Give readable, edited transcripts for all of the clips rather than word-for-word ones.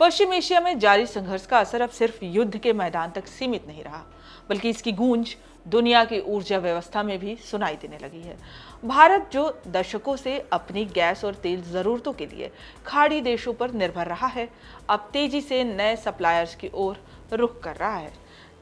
पश्चिम Asia में जारी संघर्ष का असर अब सिर्फ युद्ध के मैदान तक सीमित नहीं रहा, बल्कि इसकी गूंज दुनिया की ऊर्जा व्यवस्था में भी सुनाई देने लगी है। भारत जो दशकों से अपनी गैस और तेल जरूरतों के लिए खाड़ी देशों पर निर्भर रहा है, अब तेजी से नए सप्लायर्स की ओर रुख कर रहा है।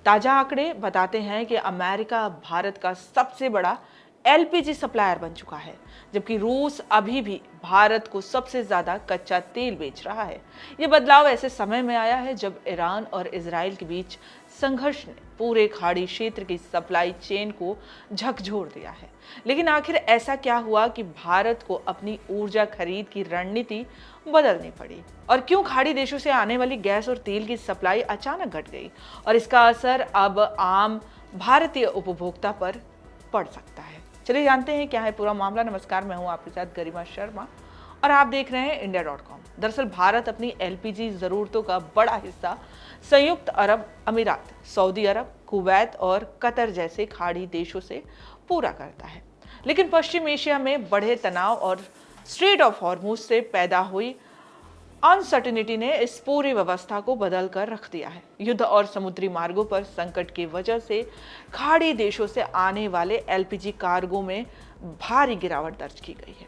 ताजा आंकड़े बताते हैं कि अमेरिका भारत का सबसे बड़ा एलपीजी सप्लायर बन चुका है, जबकि रूस अभी भी भारत को सबसे ज्यादा कच्चा तेल बेच रहा है। ये बदलाव ऐसे समय में आया है जब ईरान और इजराइल के बीच संघर्ष ने पूरे खाड़ी क्षेत्र की सप्लाई चेन को झकझोर दिया है। लेकिन आखिर ऐसा क्या हुआ कि भारत को अपनी ऊर्जा खरीद की रणनीति बदलनी पड़ी, और क्यों खाड़ी देशों से आने वाली गैस और तेल की सप्लाई अचानक घट गई, और इसका असर अब आम भारतीय उपभोक्ता पर पड़ सकता है। चलिए जानते हैं क्या है पूरा मामला। नमस्कार, मैं हूं आपके साथ गरिमा शर्मा और आप देख रहे हैं इंडिया.com। दरअसल भारत अपनी एलपीजी जरूरतों का बड़ा हिस्सा संयुक्त अरब अमीरात, सऊदी अरब, कुवैत और कतर जैसे खाड़ी देशों से पूरा करता है। लेकिन पश्चिम एशिया में बढ़े तनाव और स्ट्रेट ऑफ हॉर्मुज से पैदा हुई अनसर्टेनिटी ने इस पूरी व्यवस्था को बदल कर रख दिया है। युद्ध और समुद्री मार्गों पर संकट की वजह से खाड़ी देशों से आने वाले एलपीजी कार्गो में भारी गिरावट दर्ज की गई है।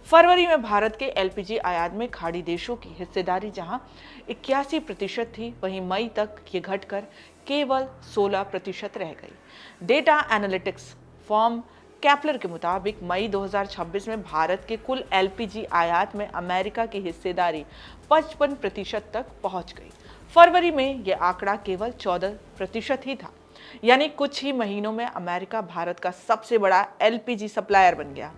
फरवरी में भारत के एलपीजी आयात में खाड़ी देशों की हिस्सेदारी जहां 81% थी, वहीं मई तक ये घटकर केवल 16% रह गई। डेटा एनालिटिक्स फर्म कैपलर के मुताबिक मई 2026 में भारत के कुल एलपीजी आयात में अमेरिका की हिस्सेदारी 55% तक पहुंच गई। फरवरी में यह आंकड़ा केवल 14% ही था, यानी कुछ ही महीनों में अमेरिका भारत का सबसे बड़ा एलपीजी सप्लायर बन गया।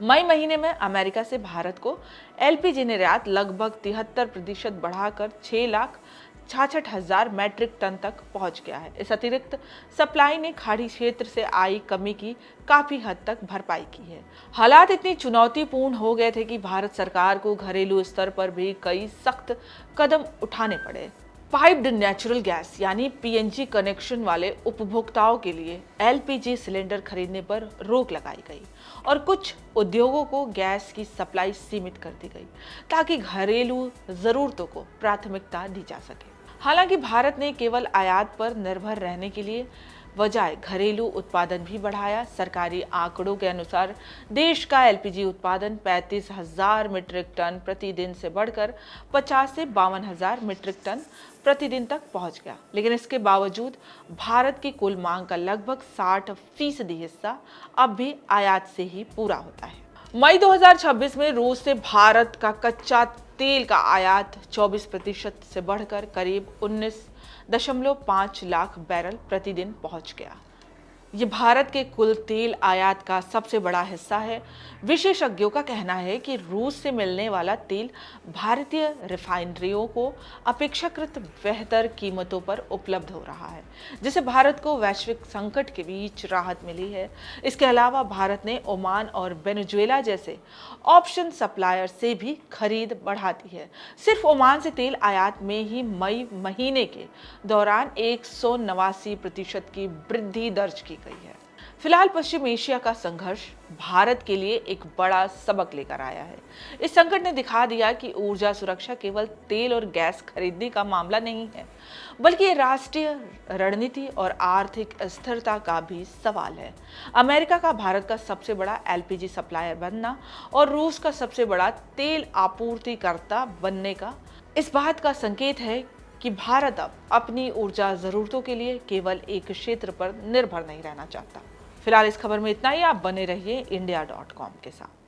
मई महीने में अमेरिका से भारत को एलपीजी निर्यात लगभग 73% बढ़ाकर 6,66,000 मैट्रिक टन तक पहुंच गया है। इस अतिरिक्त सप्लाई ने खाड़ी क्षेत्र से आई कमी की काफी हद तक भरपाई की है। हालात इतनी चुनौतीपूर्ण हो गए थे कि भारत सरकार को घरेलू स्तर पर भी कई सख्त कदम उठाने पड़े। पाइप्ड नेचुरल गैस यानी पीएनजी कनेक्शन वाले उपभोक्ताओं के लिए एलपीजी सिलेंडर खरीदने पर रोक लगाई गई और कुछ उद्योगों को गैस की सप्लाई सीमित कर दी गई ताकि घरेलू जरूरतों को प्राथमिकता दी जा सके। हालांकि भारत ने केवल आयात पर निर्भर रहने के लिए बजाय घरेलू उत्पादन भी बढ़ाया। सरकारी आंकड़ों के अनुसार देश का एलपीजी उत्पादन 35,000 मीट्रिक टन प्रतिदिन से बढ़कर 50 से 52,000 मीट्रिक टन प्रतिदिन तक पहुंच गया। लेकिन इसके बावजूद भारत की कुल मांग का लगभग 60% हिस्सा अब भी आयात से ही पूरा होता है। मई 2026 में रूस से भारत का कच्चा तेल का आयात 24% से बढ़कर करीब 19.5 लाख बैरल प्रतिदिन पहुंच गया। ये भारत के कुल तेल आयात का सबसे बड़ा हिस्सा है। विशेषज्ञों का कहना है कि रूस से मिलने वाला तेल भारतीय रिफाइनरियों को अपेक्षाकृत बेहतर कीमतों पर उपलब्ध हो रहा है, जिससे भारत को वैश्विक संकट के बीच राहत मिली है। इसके अलावा भारत ने ओमान और वेनेजुएला जैसे ऑप्शन सप्लायर से भी खरीद बढ़ा दी है। सिर्फ ओमान से तेल आयात में ही मई महीने के दौरान 189% की वृद्धि दर्ज की गई है। फिलहाल पश्चिम एशिया का संघर्ष भारत के लिए एक बड़ा सबक लेकर आया है। इस संकट ने दिखा दिया कि ऊर्जा सुरक्षा केवल तेल और गैस खरीदने का मामला नहीं है, बल्कि ये राष्ट्रीय रणनीति और आर्थिक स्थिरता का भी सवाल है। अमेरिका का भारत का सबसे बड़ा एलपीजी सप्लायर बनना और रूस का सबसे बड़ा तेल आपूर्तिकर्ता बनने का इस बात का संकेत है कि भारत अब अपनी ऊर्जा जरूरतों के लिए केवल एक क्षेत्र पर निर्भर नहीं रहना चाहता। फिलहाल इस खबर में इतना ही। आप बने रहिए इंडिया.com के साथ।